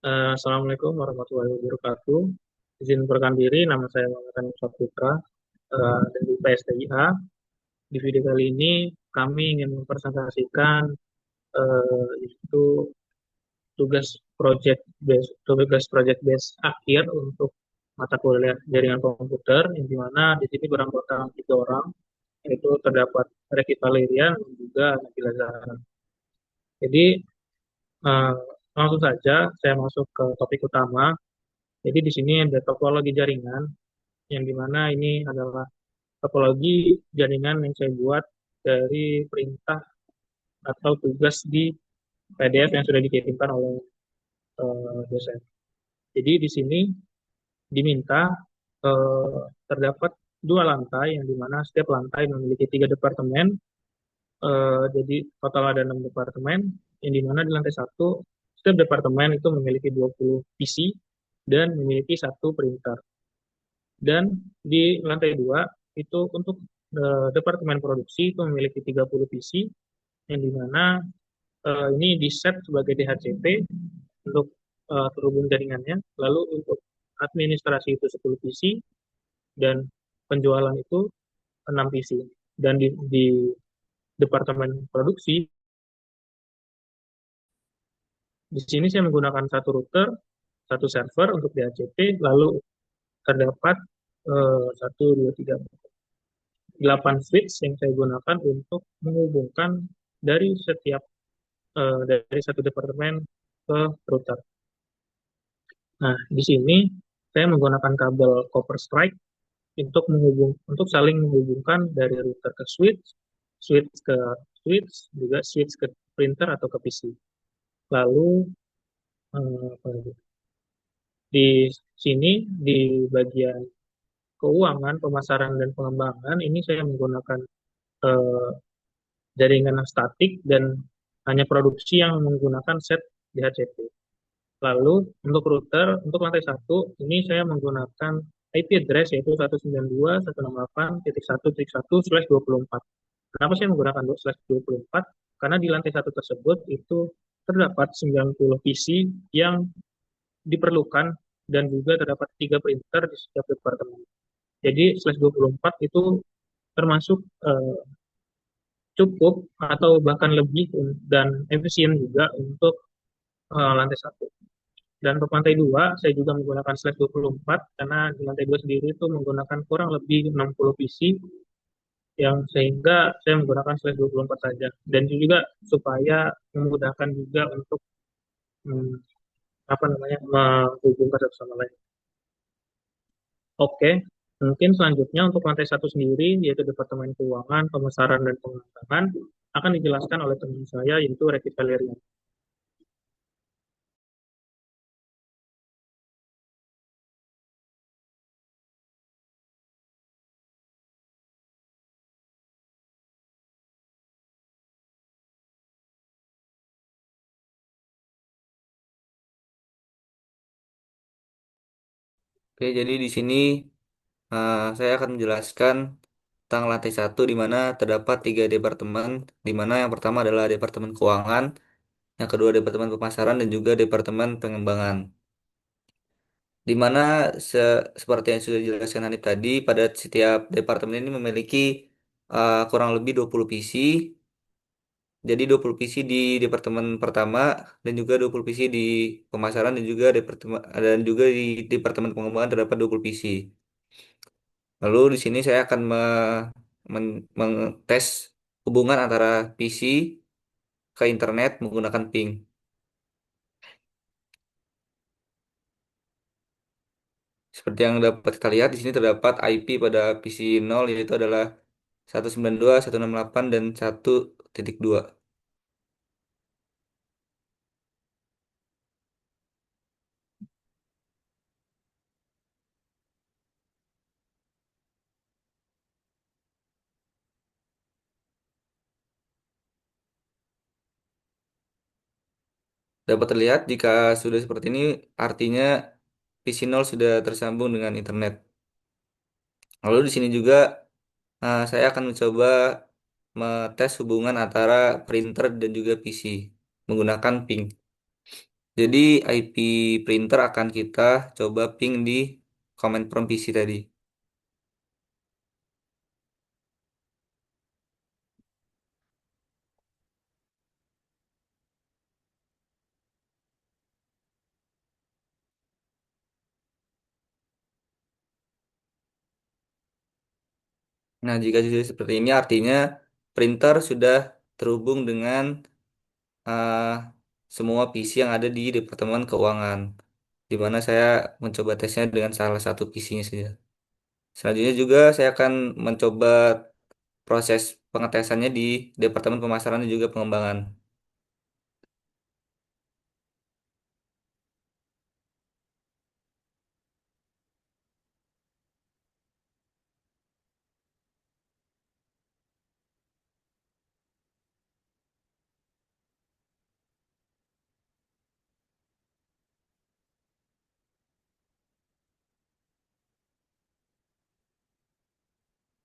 Assalamualaikum warahmatullahi wabarakatuh. Izin perkenalkan diri, nama saya Muhammad Saputra dari PSTIA. Di video kali ini kami ingin mempresentasikan itu tugas project base akhir untuk mata kuliah jaringan komputer, yang dimana di sini beranggota 3 orang, yaitu terdapat Reki Valerian dan juga Nabila Zahra. Jadi eh, langsung saja saya masuk ke topik utama. Jadi di sini ada topologi jaringan, yang dimana ini adalah topologi jaringan yang saya buat dari perintah atau tugas di PDF yang sudah dikirimkan oleh dosen. Jadi di sini diminta terdapat 2 lantai, yang dimana setiap lantai memiliki 3 departemen. Jadi total ada 6 departemen, yang dimana di lantai satu setiap departemen itu memiliki 20 PC dan memiliki satu printer. Dan di lantai 2 itu untuk departemen produksi itu memiliki 30 PC, yang dimana ini di set sebagai DHCP untuk terhubung jaringannya. Lalu untuk administrasi itu 10 PC dan penjualan itu 6 PC. Dan di departemen produksi, di sini saya menggunakan satu router, satu server untuk DHCP, lalu terdapat 1, 2, 3, 8 switch yang saya gunakan untuk menghubungkan dari dari satu departemen ke router. Nah, di sini saya menggunakan kabel copper strike untuk saling menghubungkan dari router ke switch, switch ke switch, juga switch ke printer atau ke PC. Lalu apa lagi? Di sini di bagian keuangan, pemasaran dan pengembangan ini saya menggunakan eh, jaringan yang statik dan hanya produksi yang menggunakan set DHCP. Lalu untuk router, untuk lantai satu, ini saya menggunakan IP address yaitu 192.168.1.1/24. Kenapa saya menggunakan 2/24? Karena di lantai satu tersebut itu terdapat 90 PC yang diperlukan dan juga terdapat 3 printer di setiap departemen. Jadi slash 24 itu termasuk cukup atau bahkan lebih dan efisien juga untuk lantai satu. Dan untuk lantai 2, saya juga menggunakan slash 24 karena di lantai 2 sendiri itu menggunakan kurang lebih 60 PC, yang sehingga saya menggunakan slash 24 saja. Dan juga supaya memudahkan juga untuk hmm, apa namanya menghubungkan satu sama lain. Oke, mungkin selanjutnya untuk lantai satu sendiri, yaitu Departemen Keuangan, Pemasaran, dan Pengembangan, akan dijelaskan oleh teman saya, yaitu Reki Valerian. Oke, jadi di sini saya akan menjelaskan tentang lantai satu di mana terdapat 3 departemen, di mana yang pertama adalah Departemen Keuangan, yang kedua Departemen Pemasaran, dan juga Departemen Pengembangan. Di mana seperti yang sudah dijelaskan Hanif tadi, pada setiap departemen ini memiliki kurang lebih 20 PC. Jadi 20 PC di departemen pertama dan juga 20 PC di pemasaran dan juga di departemen pengembangan terdapat 20 PC. Lalu di sini saya akan mengtes hubungan antara PC ke internet menggunakan ping. Seperti yang dapat kita lihat di sini terdapat IP pada PC 0 yaitu adalah 192.168 dan 1.2. Dapat terlihat jika sudah seperti ini artinya PC 0 sudah tersambung dengan internet. Lalu di sini juga saya akan mencoba tes hubungan antara printer dan juga PC menggunakan ping. Jadi IP printer akan kita coba ping di command prompt PC tadi. Nah, jika sudah seperti ini artinya printer sudah terhubung dengan eh, semua PC yang ada di Departemen Keuangan, di mana saya mencoba tesnya dengan salah satu PC-nya saja. Selanjutnya juga saya akan mencoba proses pengetesannya di Departemen Pemasaran dan juga Pengembangan.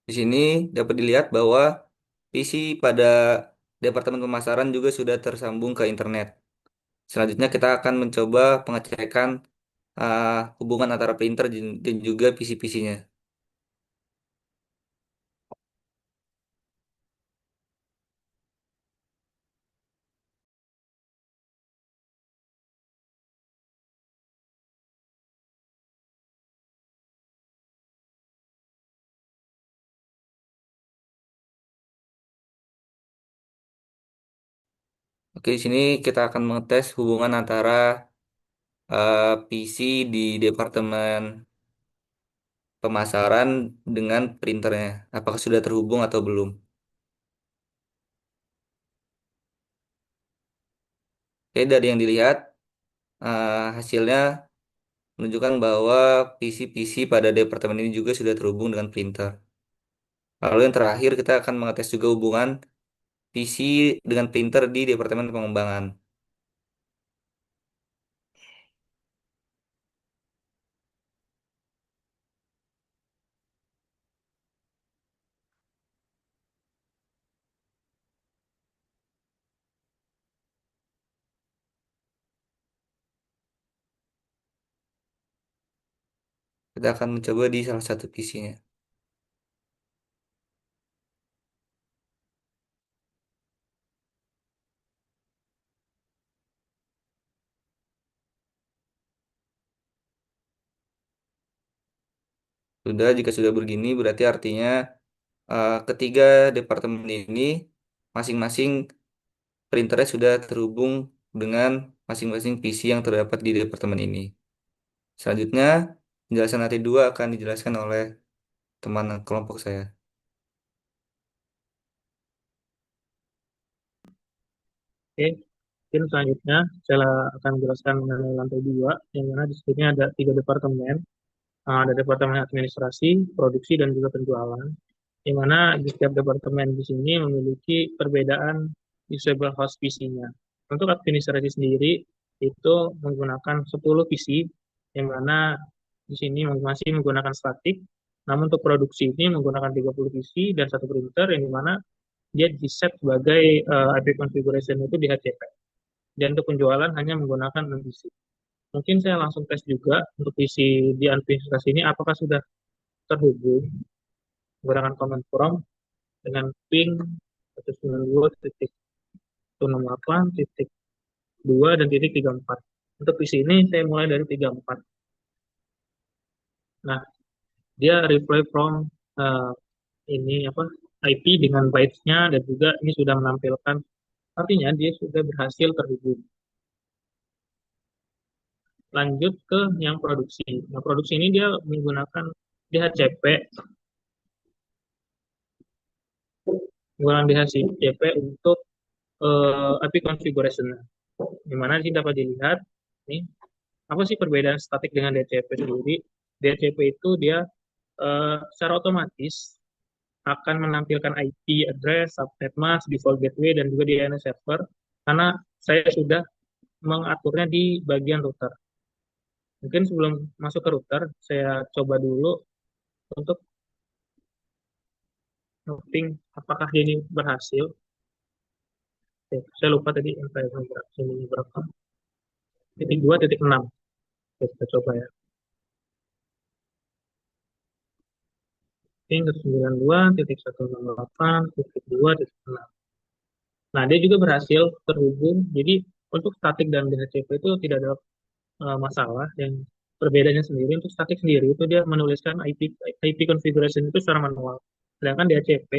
Di sini dapat dilihat bahwa PC pada Departemen Pemasaran juga sudah tersambung ke internet. Selanjutnya kita akan mencoba pengecekan uh, hubungan antara printer dan juga PC-PC-nya. Oke, di sini kita akan mengetes hubungan antara PC di Departemen Pemasaran dengan printernya. Apakah sudah terhubung atau belum? Oke, dari yang dilihat, hasilnya menunjukkan bahwa PC-PC pada departemen ini juga sudah terhubung dengan printer. Lalu yang terakhir, kita akan mengetes juga hubungan PC dengan printer di Departemen Pengembangan. Kita akan mencoba di salah satu PC-nya. Sudah, jika sudah begini, berarti artinya ketiga departemen ini masing-masing printernya sudah terhubung dengan masing-masing PC yang terdapat di departemen ini. Selanjutnya, penjelasan nanti dua akan dijelaskan oleh teman kelompok saya. Oke, mungkin selanjutnya saya akan menjelaskan mengenai lantai dua, yang mana di sini ada tiga departemen. Ada departemen administrasi, produksi, dan juga penjualan. Di mana di setiap departemen di sini memiliki perbedaan usable host PC-nya. Untuk administrasi sendiri itu menggunakan 10 PC, yang mana di sini masih menggunakan statik. Namun untuk produksi ini menggunakan 30 PC dan satu printer, yang dimana dia di-set sebagai IP configuration itu di HCP. Dan untuk penjualan hanya menggunakan 6 PC. Mungkin saya langsung tes juga untuk PC di administrasi ini apakah sudah terhubung menggunakan command prompt dengan ping 192.168 titik 2 dan titik 34. Untuk PC ini saya mulai dari 34. Nah, dia reply from uh, ini apa IP dengan bytes-nya dan juga ini sudah menampilkan artinya dia sudah berhasil terhubung. Lanjut ke yang produksi. Nah, produksi ini dia menggunakan DHCP, menggunakan DHCP untuk API configuration. Di mana sih dapat dilihat nih apa sih perbedaan statik dengan DHCP sendiri? DHCP itu dia secara otomatis akan menampilkan IP address, subnet mask, default gateway dan juga DNS server karena saya sudah mengaturnya di bagian router. Mungkin sebelum masuk ke router, saya coba dulu untuk noting apakah ini berhasil. Oke, saya lupa tadi yang saya ini berapa. titik 2 titik 6. Kita coba ya. Ping 92 titik 168 titik 2 titik 6. Nah, dia juga berhasil terhubung. Jadi untuk statik dan DHCP itu tidak ada masalah. Yang perbedaannya sendiri untuk statik sendiri itu dia menuliskan IP configuration itu secara manual. Sedangkan DHCP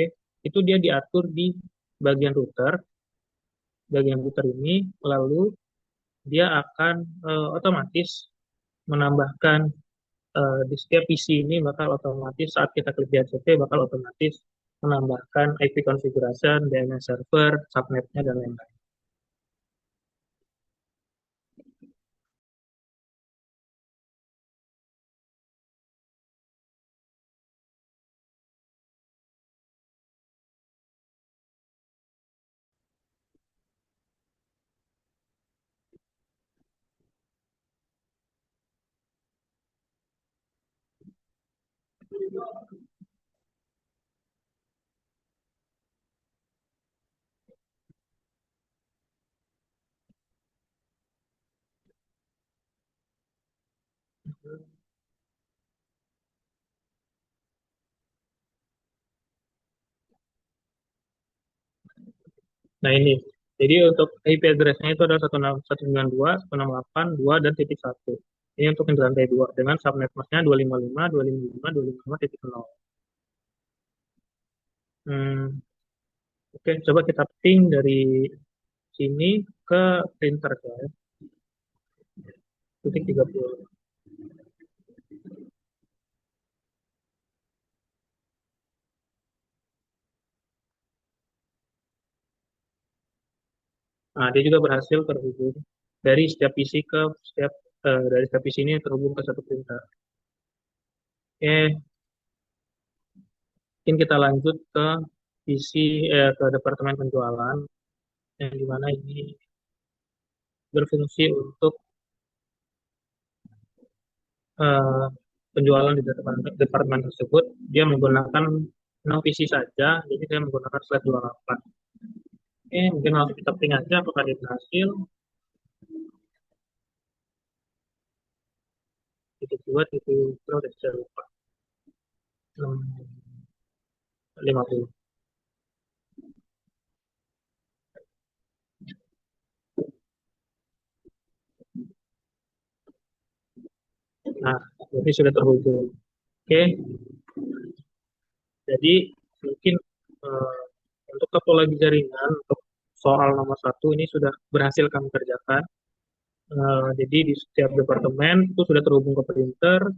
itu dia diatur di bagian router. Bagian router ini lalu dia akan otomatis menambahkan di setiap PC ini bakal otomatis saat kita klik DHCP bakal otomatis menambahkan IP configuration, DNS server, subnetnya dan lain-lain. Nah ini, jadi untuk IP address-nya itu adalah 192, 168, 2, dan titik 1. Ini untuk yang di lantai 2 dengan subnet mask-nya 255, 255, 255, titik 0. Hmm, oke, coba kita ping dari sini ke printer ya, titik 30. Nah, dia juga berhasil terhubung dari setiap PC ke setiap dari setiap PC ini terhubung ke satu printer. Oke, mungkin kita lanjut ke PC ke departemen penjualan yang dimana ini berfungsi untuk eh, penjualan di departemen tersebut. Dia menggunakan 6 PC saja, jadi saya menggunakan slide 28. Oke, mungkin langsung kita ping aja apakah dia berhasil. Titik 2, titik terus saya lupa. 50. Nah, jadi sudah terhubung. Oke, jadi mungkin eh, untuk topologi jaringan untuk soal nomor satu ini sudah berhasil kami kerjakan. Jadi di setiap departemen itu sudah terhubung ke printer,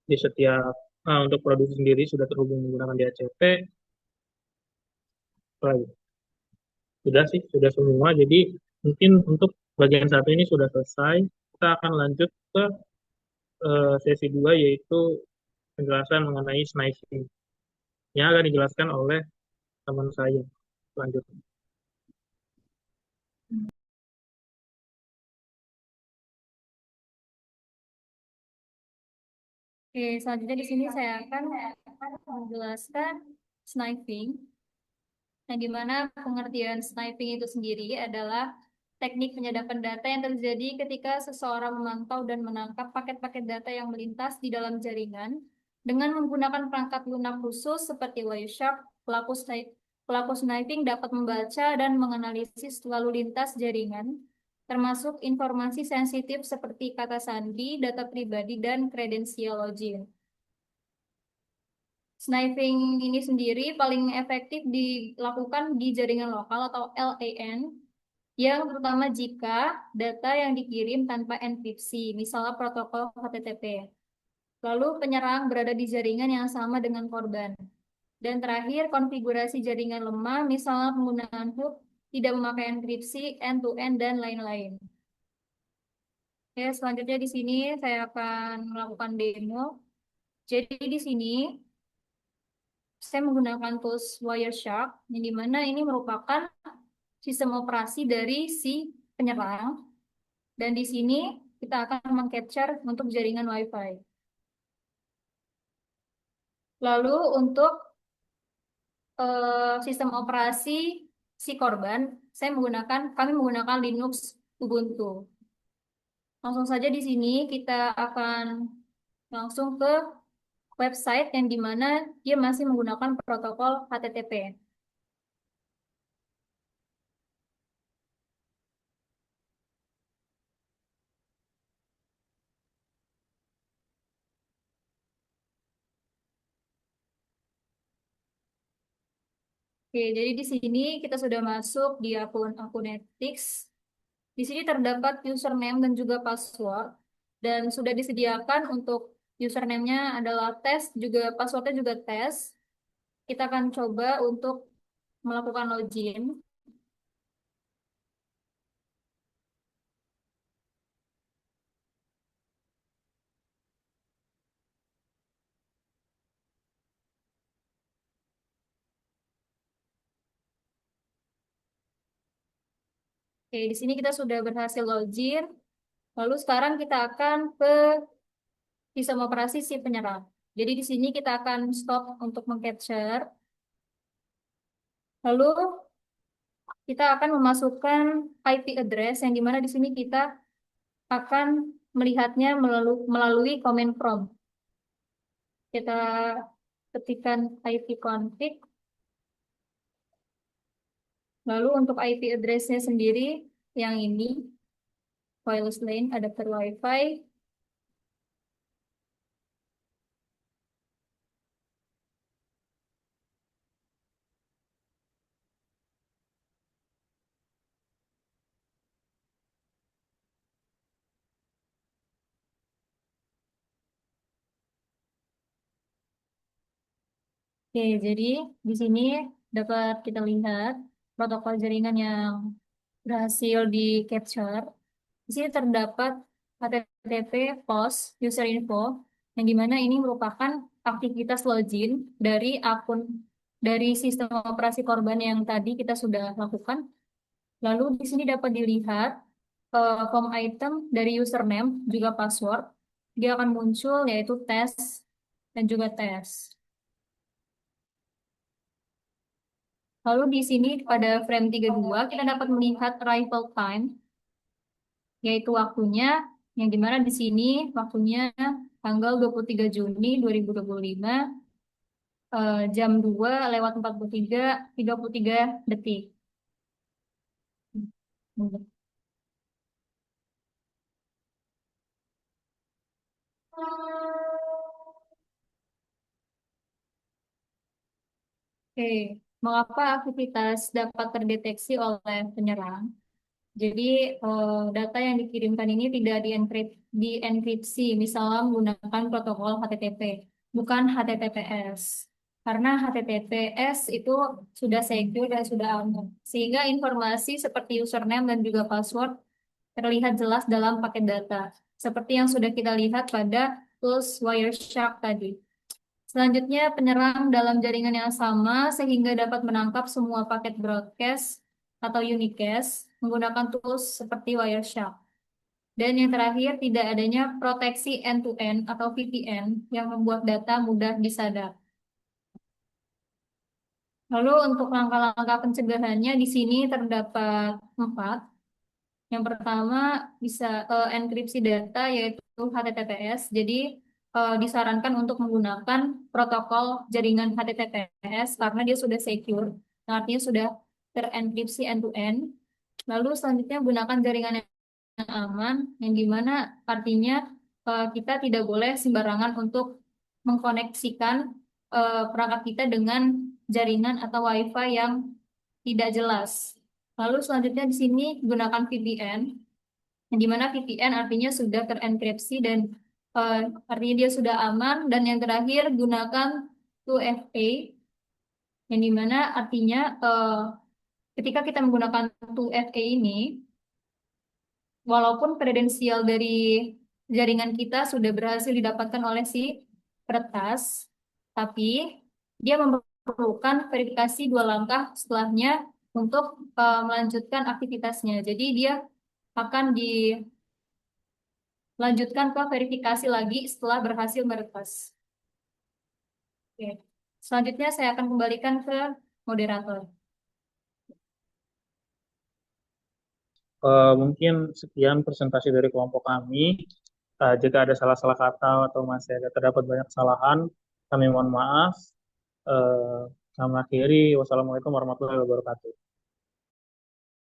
di setiap untuk produksi sendiri sudah terhubung menggunakan DHCP. Sudah sih, sudah semua. Jadi mungkin untuk bagian satu ini sudah selesai. Kita akan lanjut ke sesi dua yaitu penjelasan mengenai sniping yang akan dijelaskan oleh teman saya selanjutnya. Oke, selanjutnya di sini saya akan menjelaskan sniping. Nah, di mana pengertian sniping itu sendiri adalah teknik penyadapan data yang terjadi ketika seseorang memantau dan menangkap paket-paket data yang melintas di dalam jaringan dengan menggunakan perangkat lunak khusus seperti Wireshark. Pelaku sniping dapat membaca dan menganalisis lalu lintas jaringan, termasuk informasi sensitif seperti kata sandi, data pribadi, dan kredensial login. Sniping ini sendiri paling efektif dilakukan di jaringan lokal atau LAN, yang terutama jika data yang dikirim tanpa enkripsi, misalnya protokol HTTP. Lalu penyerang berada di jaringan yang sama dengan korban. Dan terakhir, konfigurasi jaringan lemah, misalnya penggunaan hook, tidak memakai enkripsi, end-to-end, dan lain-lain. Ya, selanjutnya di sini saya akan melakukan demo. Jadi di sini saya menggunakan tools Wireshark, yang dimana ini merupakan sistem operasi dari si penyerang. Dan di sini kita akan mengcapture untuk jaringan Wi-Fi. Lalu untuk sistem operasi si korban, kami menggunakan Linux Ubuntu. Langsung saja di sini kita akan langsung ke website yang dimana dia masih menggunakan protokol HTTP. Oke, jadi di sini kita sudah masuk di akun Akunetics. Di sini terdapat username dan juga password dan sudah disediakan untuk username-nya adalah tes, juga passwordnya juga tes. Kita akan coba untuk melakukan login. Oke, di sini kita sudah berhasil login. Lalu sekarang kita akan ke sistem operasi si penyerang. Jadi di sini kita akan stop untuk mengcapture. Lalu kita akan memasukkan IP address yang dimana di sini kita akan melihatnya melalui command prompt. Kita ketikkan ipconfig. Lalu untuk IP address-nya sendiri yang ini, wireless LAN adapter WiFi. Oke, jadi di sini dapat kita lihat protokol jaringan yang berhasil di capture. Di sini terdapat HTTP post user info yang dimana ini merupakan aktivitas login dari akun dari sistem operasi korban yang tadi kita sudah lakukan. Lalu di sini dapat dilihat form item dari username juga password. Dia akan muncul yaitu tes dan juga tes. Lalu di sini pada frame 32 kita dapat melihat arrival time, yaitu waktunya, yang dimana di sini waktunya tanggal 23 Juni 2025, jam 2 lewat 33 detik. Oke, mengapa aktivitas dapat terdeteksi oleh penyerang? Jadi data yang dikirimkan ini tidak dienkripsi, misalnya menggunakan protokol HTTP, bukan HTTPS. Karena HTTPS itu sudah secure dan sudah aman, sehingga informasi seperti username dan juga password terlihat jelas dalam paket data, seperti yang sudah kita lihat pada tools Wireshark tadi. Selanjutnya, penyerang dalam jaringan yang sama sehingga dapat menangkap semua paket broadcast atau unicast menggunakan tools seperti Wireshark. Dan yang terakhir, tidak adanya proteksi end-to-end atau VPN yang membuat data mudah disadap. Lalu untuk langkah-langkah pencegahannya di sini terdapat 4. Yang pertama bisa enkripsi data yaitu HTTPS. Jadi disarankan untuk menggunakan protokol jaringan HTTPS karena dia sudah secure, nah, artinya sudah terenkripsi end-to-end. Lalu selanjutnya gunakan jaringan yang aman, yang dimana artinya kita tidak boleh sembarangan untuk mengkoneksikan perangkat kita dengan jaringan atau WiFi yang tidak jelas. Lalu selanjutnya di sini gunakan VPN, yang dimana VPN artinya sudah terenkripsi dan artinya dia sudah aman. Dan yang terakhir gunakan 2FA, yang dimana artinya ketika kita menggunakan 2FA ini, walaupun kredensial dari jaringan kita sudah berhasil didapatkan oleh si peretas, tapi dia memerlukan verifikasi 2 langkah setelahnya untuk melanjutkan aktivitasnya. Jadi dia akan dilanjutkan ke verifikasi lagi setelah berhasil meretas. Oke. Selanjutnya saya akan kembalikan ke moderator. Mungkin sekian presentasi dari kelompok kami. Jika ada salah-salah kata atau masih ada terdapat banyak kesalahan, kami mohon maaf. Eh, Kami akhiri. Wassalamualaikum warahmatullahi wabarakatuh.